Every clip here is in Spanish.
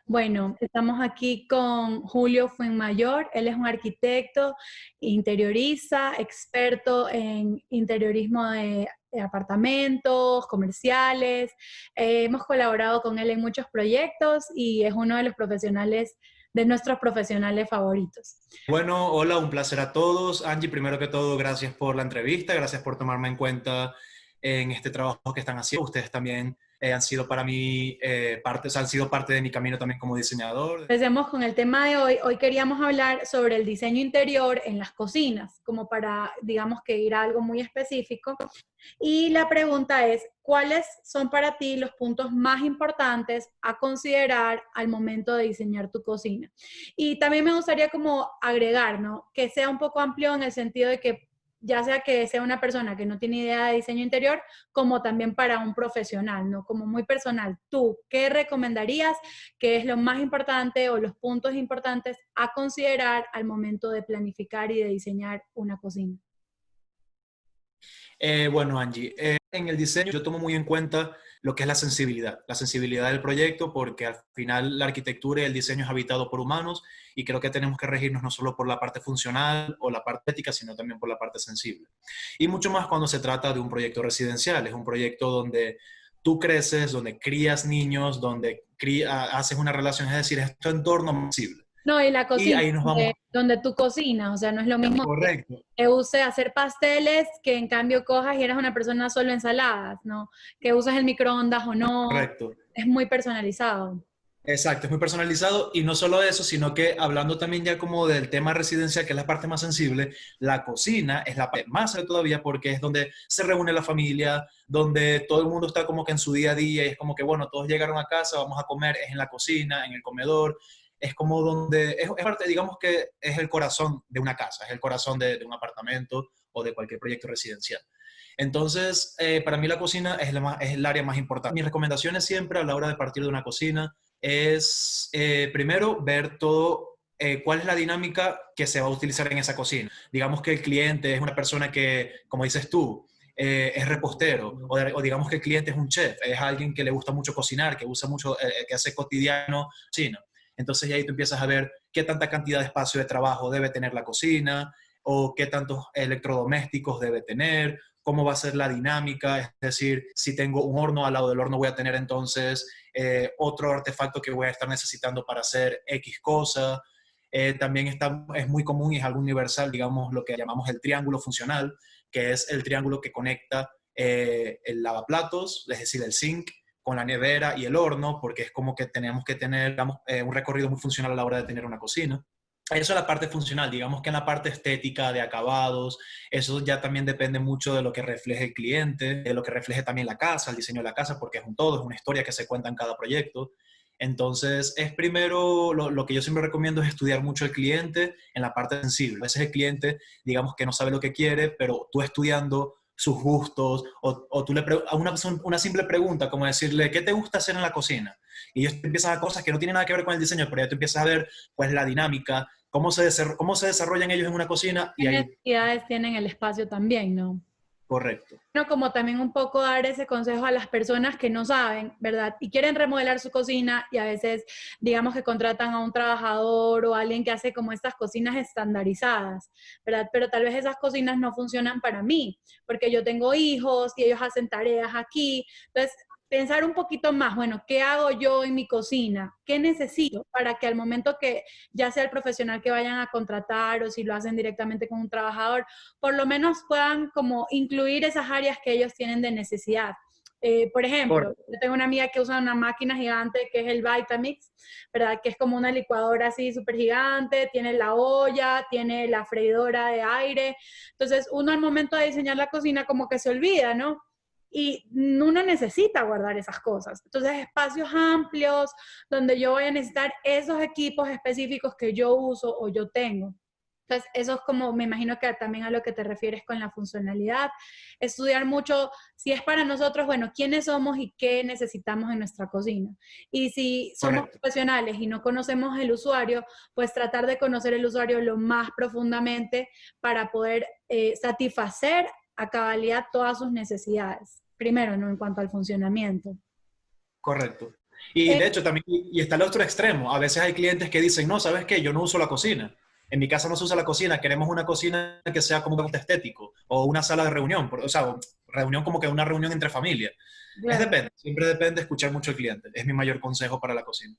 Bueno, estamos aquí con Julio Fuenmayor. Él es un arquitecto, interioriza, experto en interiorismo de apartamentos, comerciales. Hemos colaborado con él en muchos proyectos y es uno de los profesionales, de nuestros profesionales favoritos. Bueno, hola, un placer a todos. Angie, primero que todo, gracias por la entrevista, gracias por tomarme en cuenta en este trabajo que están haciendo. Ustedes también han sido para mí han sido parte de mi camino también como diseñador. Empecemos con el tema de hoy. Hoy queríamos hablar sobre el diseño interior en las cocinas, como para, digamos que ir a algo muy específico. Y la pregunta es, ¿cuáles son para ti los puntos más importantes a considerar al momento de diseñar tu cocina? Y también me gustaría como agregar, ¿no? Que sea un poco amplio en el sentido de que ya sea que sea una persona que no tiene idea de diseño interior, como también para un profesional, ¿no? Como muy personal. ¿Tú qué recomendarías? ¿Qué es lo más importante o los puntos importantes a considerar al momento de planificar y de diseñar una cocina? Bueno, Angie, en el diseño yo tomo muy en cuenta lo que es la sensibilidad del proyecto, porque al final la arquitectura y el diseño es habitado por humanos y creo que tenemos que regirnos no solo por la parte funcional o la parte ética, sino también por la parte sensible. Y mucho más cuando se trata de un proyecto residencial, es un proyecto donde tú creces, donde crías niños, donde haces una relación, es decir, es tu entorno sensible. No, y la Y cocina, ahí nos vamos, donde tú cocinas, o sea, no es lo mismo correcto, que use hacer pasteles que en cambio cojas y eres una persona solo ensaladas, ¿no? Que uses el microondas o no, correcto. es muy personalizado. Exacto, es muy personalizado y no solo eso, sino que hablando también ya como del tema residencial, que es la parte más sensible, la cocina es la parte más sensible todavía porque es donde se reúne la familia, donde todo el mundo está como que en su día a día y es como que, bueno, todos llegaron a casa, vamos a comer, es en la cocina, en el comedor, es como donde, es parte, digamos que es el corazón de una casa, es el corazón de un apartamento o de cualquier proyecto residencial. Entonces, para mí la cocina es el área más importante. Mis recomendaciones siempre a la hora de partir de una cocina es primero ver todo, cuál es la dinámica que se va a utilizar en esa cocina. Digamos que el cliente es una persona que, como dices tú, es repostero, o digamos que el cliente es un chef, es alguien que le gusta mucho cocinar, que usa mucho, que hace cotidiano cocina. Entonces ahí tú empiezas a ver qué tanta cantidad de espacio de trabajo debe tener la cocina, o qué tantos electrodomésticos debe tener, cómo va a ser la dinámica, es decir, si tengo un horno, al lado del horno voy a tener entonces otro artefacto que voy a estar necesitando para hacer X cosa. También es muy común y es algo universal, digamos, lo que llamamos el triángulo funcional, que es el triángulo que conecta el lavaplatos, es decir, el sink, con la nevera y el horno, porque es como que tenemos que tener, digamos, un recorrido muy funcional a la hora de tener una cocina. Eso es la parte funcional, digamos que en la parte estética, de acabados, eso ya también depende mucho de lo que refleje el cliente, de lo que refleje también la casa, el diseño de la casa, porque es un todo, es una historia que se cuenta en cada proyecto. Entonces, es primero, lo que yo siempre recomiendo es estudiar mucho el cliente en la parte sensible. A veces el cliente, digamos que no sabe lo que quiere, pero tú estudiando sus gustos, o tú a una simple pregunta, como decirle, ¿qué te gusta hacer en la cocina? Y ellos te empiezan a cosas que no tienen nada que ver con el diseño, pero ya tú empiezas a ver cuál es la dinámica, cómo se desarrollan ellos en una cocina ¿Qué y ahí, necesidades tienen el espacio también, no? correcto. Bueno, como también un poco dar ese consejo a las personas que no saben, ¿verdad? Y quieren remodelar su cocina y a veces, digamos que contratan a un trabajador o a alguien que hace como estas cocinas estandarizadas, ¿verdad? Pero tal vez esas cocinas no funcionan para mí, porque yo tengo hijos y ellos hacen tareas aquí. Entonces, pensar un poquito más, bueno, ¿qué hago yo en mi cocina? ¿Qué necesito para que al momento que ya sea el profesional que vayan a contratar o si lo hacen directamente con un trabajador, por lo menos puedan como incluir esas áreas que ellos tienen de necesidad? Por ejemplo, Correcto. yo tengo una amiga que usa una máquina gigante que es el Vitamix, ¿verdad? Que es como una licuadora así súper gigante, tiene la olla, tiene la freidora de aire. Entonces, uno al momento de diseñar la cocina como que se olvida, ¿no? Y uno necesita guardar esas cosas. Entonces, espacios amplios donde yo voy a necesitar esos equipos específicos que yo uso o yo tengo. Entonces, eso es como, me imagino que también a lo que te refieres con la funcionalidad. Estudiar mucho, si es para nosotros, bueno, quiénes somos y qué necesitamos en nuestra cocina. Y si somos Correcto. profesionales y no conocemos el usuario, pues tratar de conocer el usuario lo más profundamente para poder satisfacer a cabalidad todas sus necesidades. Primero, ¿no? En cuanto al funcionamiento. Correcto. Y Eh, de hecho también, y está el otro extremo. A veces hay clientes que dicen, no, ¿sabes qué? Yo no uso la cocina. En mi casa no se usa la cocina, queremos una cocina que sea como un estético o una sala de reunión, o sea, reunión como que una reunión entre familia. Es claro. depende, siempre depende de escuchar mucho al cliente. Es mi mayor consejo para la cocina.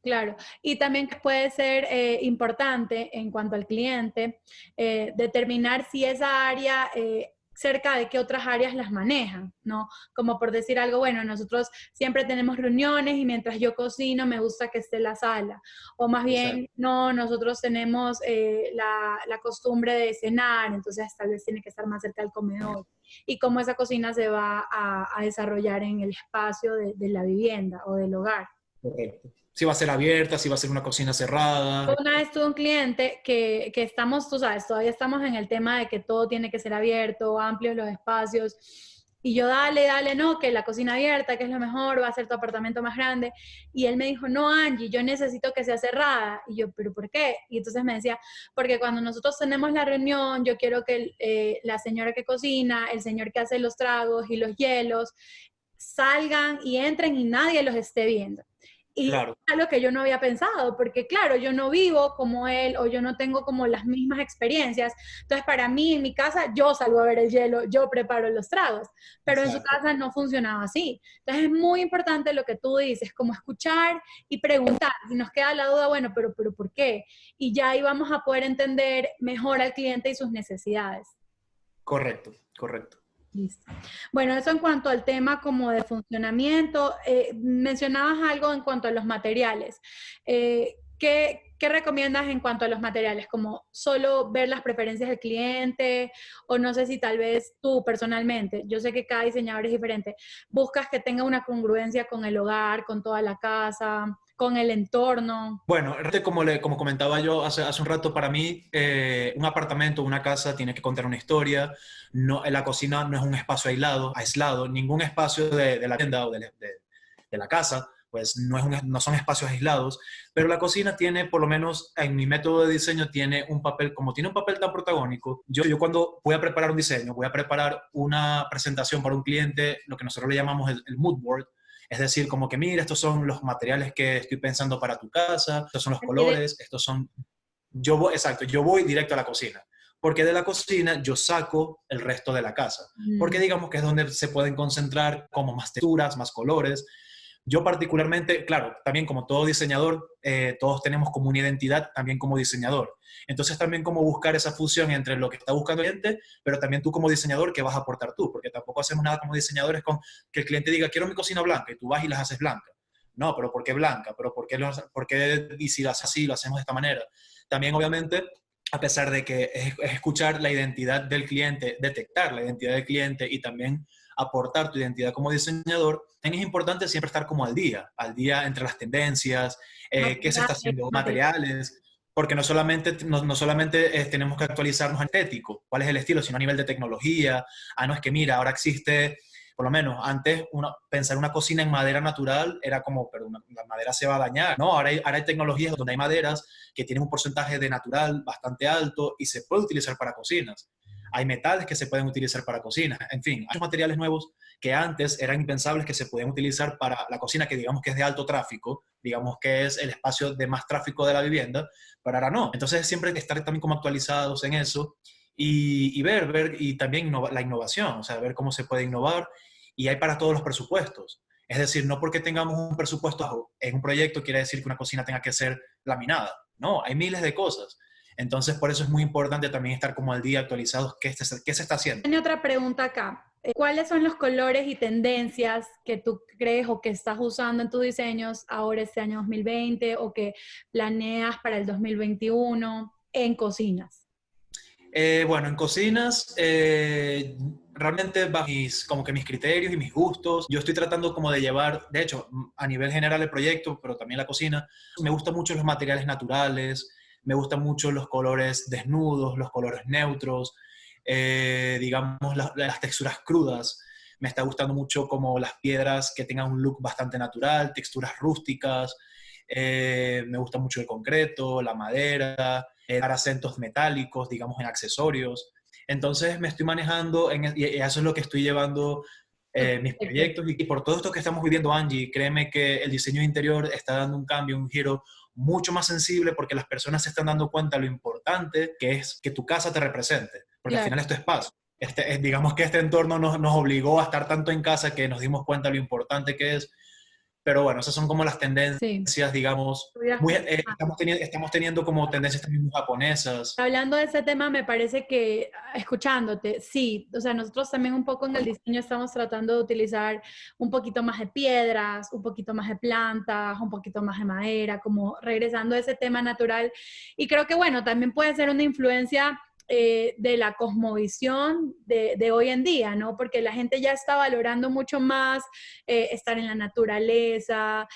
Claro, y también puede ser importante en cuanto al cliente determinar si esa área, cerca de qué otras áreas las manejan, ¿no? Como por decir algo, bueno, nosotros siempre tenemos reuniones y mientras yo cocino me gusta que esté la sala. O más Exacto. bien, no, nosotros tenemos la costumbre de cenar, entonces tal vez tiene que estar más cerca del comedor. Y cómo esa cocina se va a desarrollar en el espacio de la vivienda o del hogar. Correcto. Si va a ser abierta, si va a ser una cocina cerrada. Una vez tuve un cliente que estamos, tú sabes, todavía estamos en el tema de que todo tiene que ser abierto, amplios los espacios. Y yo, dale, dale, no, que la cocina abierta, que es lo mejor, va a ser tu apartamento más grande. Y él me dijo, no, Angie, yo necesito que sea cerrada. Y yo, ¿pero por qué? Y entonces me decía, porque cuando nosotros tenemos la reunión, yo quiero que la señora que cocina, el señor que hace los tragos y los hielos, salgan y entren y nadie los esté viendo. Y Claro, es algo que yo no había pensado, porque claro, yo no vivo como él o yo no tengo como las mismas experiencias. Entonces, para mí, en mi casa, yo salgo a ver el hielo, yo preparo los tragos, pero en su exacto. casa no funcionaba así. Entonces, es muy importante lo que tú dices, como escuchar y preguntar. Si nos queda la duda, bueno, pero ¿por qué? Y ya ahí vamos a poder entender mejor al cliente y sus necesidades. Correcto, correcto. Listo. Bueno, eso en cuanto al tema como de funcionamiento. Mencionabas algo en cuanto a los materiales. ¿Qué recomiendas en cuanto a los materiales? ¿Como solo ver las preferencias del cliente? O no sé si tal vez tú personalmente, yo sé que cada diseñador es diferente, buscas que tenga una congruencia con el hogar, con toda la casa, con el entorno. Bueno, como comentaba yo hace un rato, para mí un apartamento, una casa tiene que contar una historia. No, la cocina no es un espacio aislado. Ningún espacio de la tienda o de la casa, pues no son espacios aislados. Pero la cocina tiene, por lo menos en mi método de diseño, tiene un papel, como tiene un papel tan protagónico. Yo cuando voy a preparar un diseño, voy a preparar una presentación para un cliente, lo que nosotros le llamamos el mood board. Es decir, como que mira, estos son los materiales que estoy pensando para tu casa, estos son los colores, estos son... exacto, yo voy directo a la cocina, porque de la cocina yo saco el resto de la casa, porque Mm, digamos que es donde se pueden concentrar como más texturas, más colores. Yo particularmente, claro, también como todo diseñador, todos tenemos como una identidad también como diseñador. Entonces también como buscar esa fusión entre lo que está buscando el cliente, pero también tú como diseñador, ¿qué vas a aportar tú? Porque tampoco hacemos nada como diseñadores con que el cliente diga, quiero mi cocina blanca, y tú vas y las haces blancas. No, pero ¿por qué blanca? ¿Pero por qué y si lo haces así, lo hacemos de esta manera? También, obviamente, a pesar de que es escuchar la identidad del cliente, detectar la identidad del cliente y también aportar tu identidad como diseñador, también es importante siempre estar como al día entre las tendencias, qué se está materiales, haciendo, materiales. materiales, porque no solamente tenemos que actualizarnos en estético, cuál es el estilo, sino a nivel de tecnología. Ah, no, es que mira, ahora existe, por lo menos antes, pensar una cocina en madera natural era como, pero la madera se va a dañar, ¿no? Ahora hay tecnologías donde hay maderas que tienen un porcentaje de natural bastante alto y se puede utilizar para cocinas. Hay metales que se pueden utilizar para cocinas. En fin, hay materiales nuevos que antes eran impensables que se podían utilizar para la cocina, que digamos que es de alto tráfico, digamos que es el espacio de más tráfico de la vivienda, pero ahora no. Entonces siempre hay que estar también como actualizados en eso y ver y también la innovación, o sea, ver cómo se puede innovar y hay para todos los presupuestos. Es decir, no porque tengamos un presupuesto bajo en un proyecto quiere decir que una cocina tenga que ser laminada. No, hay miles de cosas. Entonces, por eso es muy importante también estar como al día actualizados qué se está haciendo. Tiene otra pregunta acá. ¿Cuáles son los colores y tendencias que tú crees o que estás usando en tus diseños ahora este año 2020 o que planeas para el 2021 en cocinas? Bueno, en cocinas, realmente bajo como que mis criterios y mis gustos, yo estoy tratando como de llevar, de hecho, a nivel general el proyecto, pero también la cocina, me gustan mucho los materiales naturales, me gustan mucho los colores desnudos, los colores neutros, digamos, las texturas crudas. Me está gustando mucho como las piedras que tengan un look bastante natural, texturas rústicas. Me gusta mucho el concreto, la madera, dar acentos metálicos, digamos, en accesorios. Entonces me estoy manejando, y eso es lo que estoy llevando mis Perfecto. proyectos y por todo esto que estamos viviendo, Angie, créeme que el diseño interior está dando un cambio, un giro mucho más sensible porque las personas se están dando cuenta de lo importante que es que tu casa te represente, porque al Claro. final es tu espacio. Digamos que este entorno nos obligó a estar tanto en casa que nos dimos cuenta de lo importante que es, pero bueno, esas son como las Sí. tendencias, digamos, estamos teniendo como tendencias también muy japonesas. Hablando de ese tema, me parece que, escuchándote, sí, o sea, nosotros también un poco en el diseño estamos tratando de utilizar un poquito más de piedras, un poquito más de plantas, un poquito más de madera, como regresando a ese tema natural. Y creo que, bueno, también puede ser una influencia de la cosmovisión de hoy en día, ¿no? Porque la gente ya está valorando mucho más estar en la naturaleza,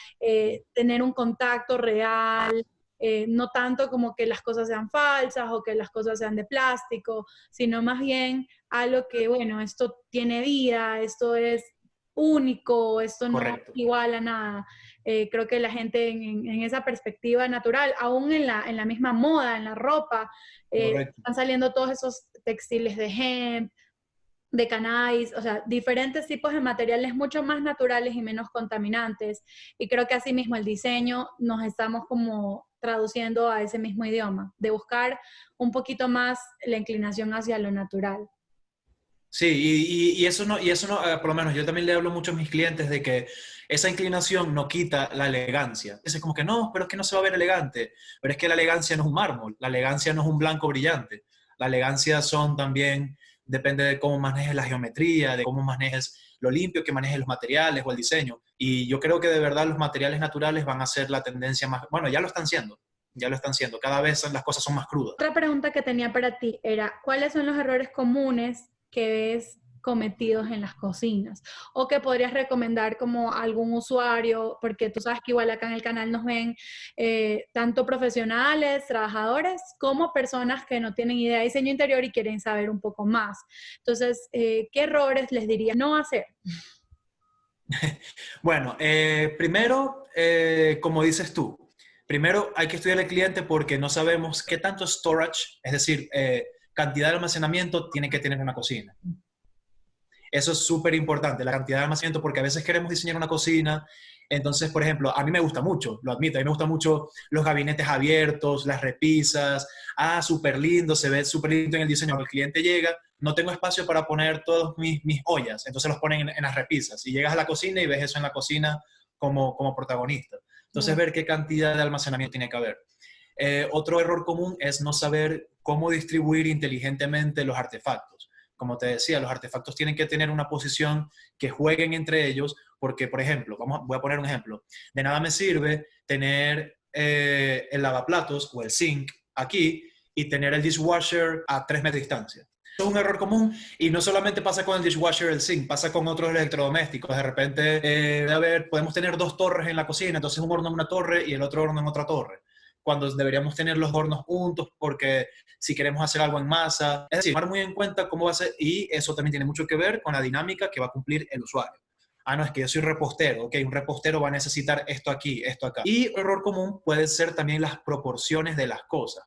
tener un contacto real, no tanto como que las cosas sean falsas o que las cosas sean de plástico, sino más bien algo que, bueno, esto tiene vida, esto es único, esto no Correcto, igual a nada. Creo que la gente en esa perspectiva natural, aún en la misma moda, en la ropa, correcto. están saliendo todos esos textiles de hemp, de cannabis, o sea, diferentes tipos de materiales mucho más naturales y menos contaminantes. Y creo que así mismo el diseño nos estamos como traduciendo a ese mismo idioma, de buscar un poquito más la inclinación hacia lo natural. Sí, y eso no, por lo menos yo también le hablo mucho a mis clientes de que esa inclinación no quita la elegancia. Es como que no, pero es que no se va a ver elegante. Pero es que la elegancia no es un mármol, la elegancia no es un blanco brillante. La elegancia son también, depende de cómo manejes la geometría, de cómo manejes lo limpio que manejes los materiales o el diseño. Y yo creo que de verdad los materiales naturales van a ser la tendencia más, bueno, ya lo están siendo, ya lo están siendo. Cada vez las cosas son más crudas. Otra pregunta que tenía para ti era, ¿cuáles son los errores comunes que ves cometidos en las cocinas? O que podrías recomendar como a algún usuario, porque tú sabes que igual acá en el canal nos ven tanto profesionales, trabajadores, como personas que no tienen idea de diseño interior y quieren saber un poco más. Entonces, ¿qué errores les diría no hacer? Bueno, primero, como dices tú, primero hay que estudiar al cliente porque no sabemos qué tanto storage, es decir, cantidad de almacenamiento tiene que tener una cocina. Eso es súper importante, la cantidad de almacenamiento, porque a veces queremos diseñar una cocina. Entonces, por ejemplo, a mí me gusta mucho, lo admito, a mí me gustan mucho los gabinetes abiertos, las repisas. Súper lindo, se ve súper lindo en el diseño. Cuando el cliente llega, no tengo espacio para poner todos mis ollas, entonces los ponen en las repisas. Y llegas a la cocina y ves eso en la cocina como protagonista. Entonces, Yeah. ver qué cantidad de almacenamiento tiene que haber. Otro error común es no saber cómo distribuir inteligentemente los artefactos. Como te decía, los artefactos tienen que tener una posición que jueguen entre ellos, porque, por ejemplo, voy a poner un ejemplo. De nada me sirve tener el lavaplatos o el sink aquí y tener el dishwasher a 3 metros de distancia. Es un error común y no solamente pasa con el dishwasher, el sink, pasa con otros electrodomésticos. De repente, podemos tener 2 torres en la cocina, entonces un horno en una torre y el otro horno en otra torre, cuando deberíamos tener los hornos juntos porque si queremos hacer algo en masa, es decir, tomar muy en cuenta cómo va a ser, y eso también tiene mucho que ver con la dinámica que va a cumplir el usuario. No, es que yo soy repostero, ok, un repostero va a necesitar esto aquí, esto acá. Y error común puede ser también las proporciones de las cosas.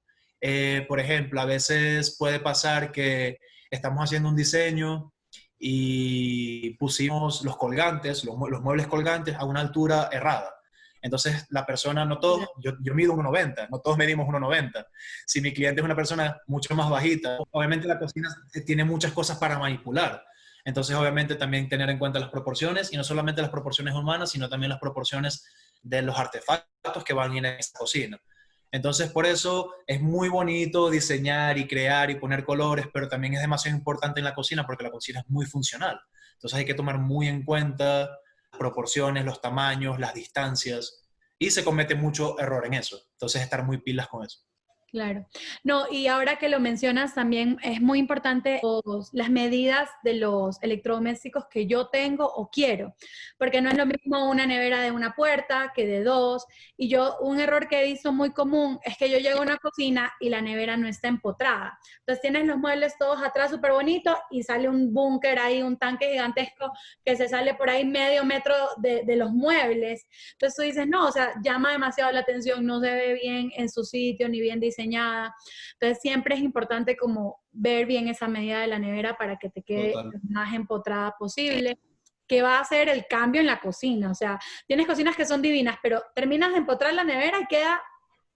Por ejemplo, a veces puede pasar que estamos haciendo un diseño y pusimos los colgantes, los muebles colgantes a una altura errada. Entonces, la persona, no todos, yo mido 1,90, no todos medimos 1,90. Si mi cliente es una persona mucho más bajita, obviamente la cocina tiene muchas cosas para manipular. Entonces, obviamente, también tener en cuenta las proporciones, y no solamente las proporciones humanas, sino también las proporciones de los artefactos que van en esta cocina. Entonces, por eso es muy bonito diseñar y crear y poner colores, pero también es demasiado importante en la cocina porque la cocina es muy funcional. Entonces, hay que tomar muy en cuenta las proporciones, los tamaños, las distancias, y se comete mucho error en eso. Entonces, estar muy pilas con eso. Claro. No, y ahora que lo mencionas, también es muy importante las medidas de los electrodomésticos que yo tengo o quiero, porque no es lo mismo una nevera de una puerta que de dos. Y yo, un error que he visto muy común es que yo llego a una cocina y la nevera no está empotrada. Entonces tienes los muebles todos atrás súper bonitos y sale un búnker ahí, un tanque gigantesco que se sale por ahí medio metro de los muebles. Entonces tú dices, no, o sea, llama demasiado la atención, no se ve bien en su sitio, ni bien diseñada. Entonces siempre es importante como ver bien esa medida de la nevera para que te quede Total. lo más empotrada posible. que va a hacer el cambio en la cocina. O sea, tienes cocinas que son divinas, pero terminas de empotrar la nevera y queda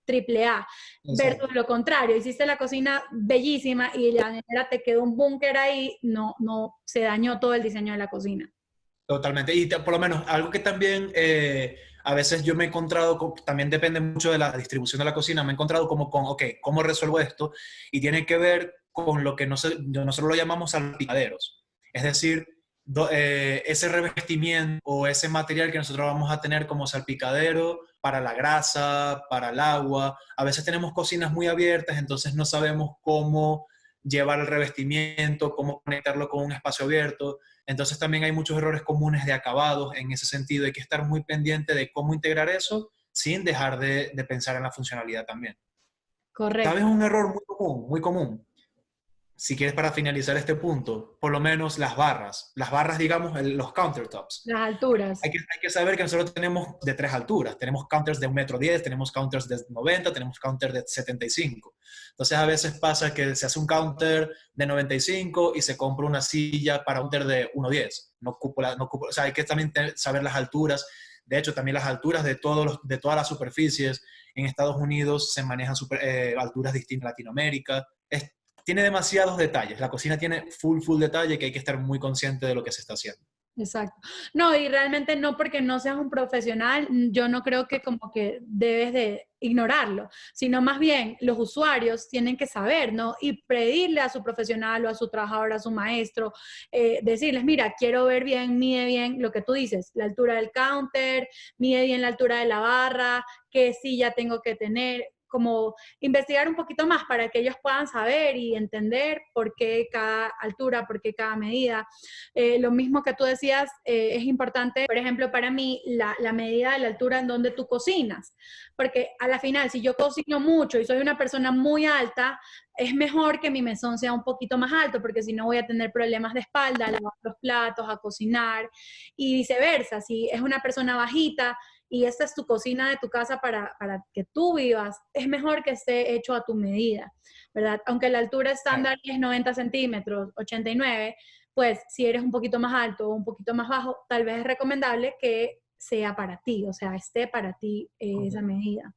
triple A, versus Exacto. lo contrario, hiciste la cocina bellísima y la nevera te quedó un búnker ahí, no, se dañó todo el diseño de la cocina. Totalmente. Y por lo menos algo que también a veces yo me he encontrado, también depende mucho de la distribución de la cocina, me he encontrado como con, ok, ¿cómo resuelvo esto? Y tiene que ver con lo que nosotros lo llamamos salpicaderos. Es decir, ese revestimiento o ese material que nosotros vamos a tener como salpicadero para la grasa, para el agua. A veces tenemos cocinas muy abiertas, entonces no sabemos cómo llevar el revestimiento, cómo conectarlo con un espacio abierto. Entonces también hay muchos errores comunes de acabados en ese sentido. Hay que estar muy pendiente de cómo integrar eso sin dejar de pensar en la funcionalidad también. ¿Sabes Correcto. un error muy común? Muy común. Si quieres para finalizar este punto, por lo menos las barras digamos, los countertops. Las alturas. Hay que saber que nosotros tenemos de 3 alturas. Tenemos counters de 1,10 m, tenemos counters de 90, tenemos counters de 75. Entonces a veces pasa que se hace un counter de 95 y se compra una silla para un counter de 1,10. No cúpula, no cúpula. O sea, hay que también saber las alturas. De hecho, también las alturas de todas las superficies en Estados Unidos se manejan alturas distintas en Latinoamérica. Tiene demasiados detalles. La cocina tiene full detalle que hay que estar muy consciente de lo que se está haciendo. Exacto. No, y realmente no porque no seas un profesional, yo no creo que como que debes de ignorarlo, sino más bien los usuarios tienen que saber, ¿no? Y pedirle a su profesional o a su trabajador, a su maestro, decirles, mira, quiero ver bien, mide bien lo que tú dices, la altura del counter, mide bien la altura de la barra, qué silla tengo que tener, como investigar un poquito más para que ellos puedan saber y entender por qué cada altura, por qué cada medida. Lo mismo que tú decías, es importante, por ejemplo, para mí, la medida de la altura en donde tú cocinas. Porque a la final, si yo cocino mucho y soy una persona muy alta, es mejor que mi mesón sea un poquito más alto, porque si no voy a tener problemas de espalda, a lavar los platos, a cocinar, y viceversa. Si es una persona bajita y esta es tu cocina de tu casa para que tú vivas, es mejor que esté hecho a tu medida, ¿verdad? Aunque la altura estándar es 90 centímetros, 89, pues si eres un poquito más alto o un poquito más bajo, tal vez es recomendable que sea para ti, o sea, esté para ti esa Correcto. medida.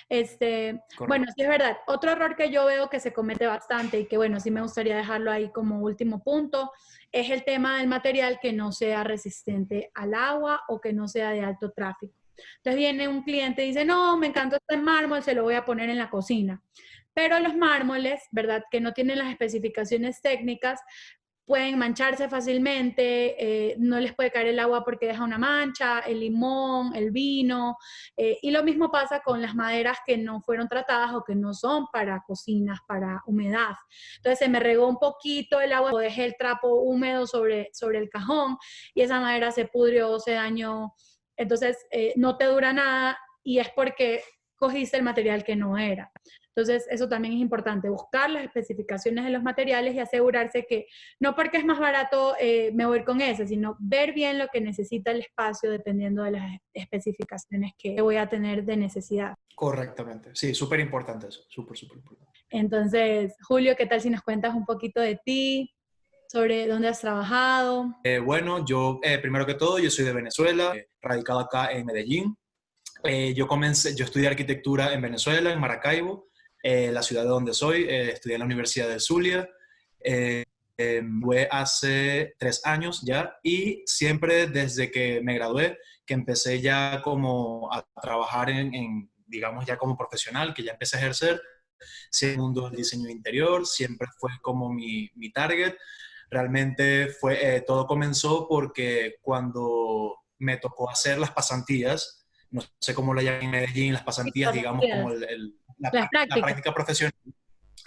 Bueno, Correcto. sí es verdad. Otro error que yo veo que se comete bastante y que bueno, sí me gustaría dejarlo ahí como último punto, es el tema del material que no sea resistente al agua o que no sea de alto tráfico. Entonces viene un cliente y dice, no, me encantó este mármol, se lo voy a poner en la cocina. Pero los mármoles, ¿verdad? Que no tienen las especificaciones técnicas, pueden mancharse fácilmente, no les puede caer el agua porque deja una mancha, el limón, el vino, y lo mismo pasa con las maderas que no fueron tratadas o que no son para cocinas, para humedad. Entonces se me regó un poquito el agua, o dejé el trapo húmedo sobre el cajón y esa madera se pudrió, se dañó, entonces no te dura nada y es porque cogiste el material que no era. Entonces, eso también es importante, buscar las especificaciones de los materiales y asegurarse que no porque es más barato me voy a ir con ese, sino ver bien lo que necesita el espacio dependiendo de las especificaciones que voy a tener de necesidad. Correctamente. Sí, súper importante eso. Súper importante. Entonces, Julio, ¿qué tal si nos cuentas un poquito de ti, sobre dónde has trabajado? Bueno, yo, primero que todo, yo soy de Venezuela, radicado acá en Medellín. Yo estudié arquitectura en Venezuela, en Maracaibo, la ciudad de donde soy. Estudié en la Universidad del Zulia. Fue hace 3 años ya y siempre desde que me gradué, que empecé ya como a trabajar digamos, ya como profesional, que ya empecé a ejercer, sí, el mundo del diseño interior, siempre fue como mi target. Realmente todo comenzó porque cuando me tocó hacer las pasantías, no sé cómo la llaman en Medellín, las pasantías, digamos, como Las la prácticas. práctica profesional.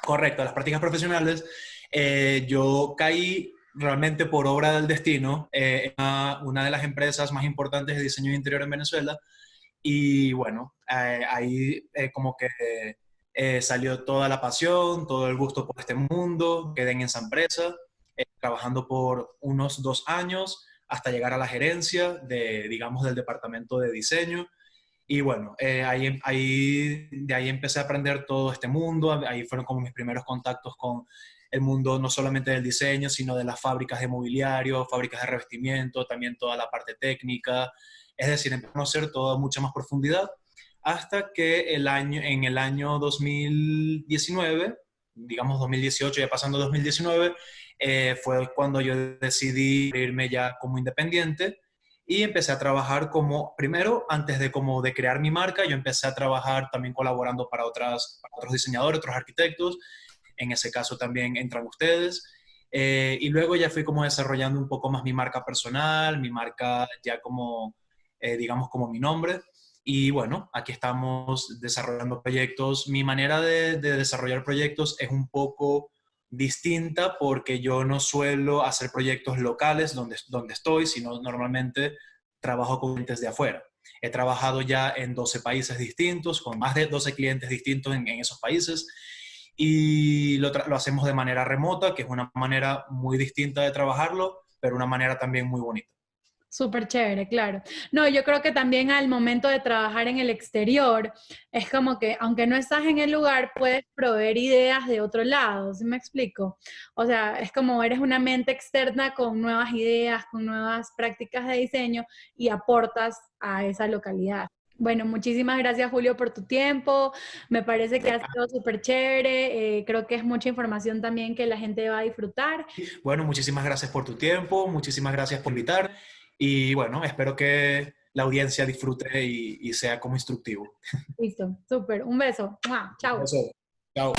Correcto, las prácticas profesionales. Yo caí realmente por obra del destino en una de las empresas más importantes de diseño interior en Venezuela. Y bueno, ahí como que salió toda la pasión, todo el gusto por este mundo. Quedé en esa empresa, trabajando por unos 2 años hasta llegar a la gerencia digamos, del departamento de diseño. Y bueno, de ahí empecé a aprender todo este mundo. Ahí fueron como mis primeros contactos con el mundo no solamente del diseño, sino de las fábricas de mobiliario, fábricas de revestimiento, también toda la parte técnica. Es decir, empecé a conocer todo a mucha más profundidad hasta que en el año 2019, digamos 2018, ya pasando 2019, fue cuando yo decidí irme ya como independiente y empecé a trabajar como, primero, antes de como de crear mi marca, yo empecé a trabajar también colaborando para otros diseñadores, otros arquitectos. En ese caso también entran ustedes. Y luego ya fui como desarrollando un poco más mi marca personal, mi marca ya como, digamos, como mi nombre. Y bueno, aquí estamos desarrollando proyectos. Mi manera de desarrollar proyectos es un poco distinta porque yo no suelo hacer proyectos locales donde estoy, sino normalmente trabajo con clientes de afuera. He trabajado ya en 12 países distintos, con más de 12 clientes distintos en esos países, y lo hacemos de manera remota, que es una manera muy distinta de trabajarlo, pero una manera también muy bonita. Súper chévere, claro. No, yo creo que también al momento de trabajar en el exterior, es como que aunque no estás en el lugar, puedes proveer ideas de otro lado, ¿sí me explico? O sea, es como eres una mente externa con nuevas ideas, con nuevas prácticas de diseño y aportas a esa localidad. Bueno, muchísimas gracias Julio por tu tiempo. Me parece que ha sido súper chévere. Creo que es mucha información también que la gente va a disfrutar. Bueno, muchísimas gracias por tu tiempo, muchísimas gracias por invitar y bueno, espero que la audiencia disfrute y sea como instructivo. Listo, súper. Un beso. ¡Mua! Chao. Eso. Chao.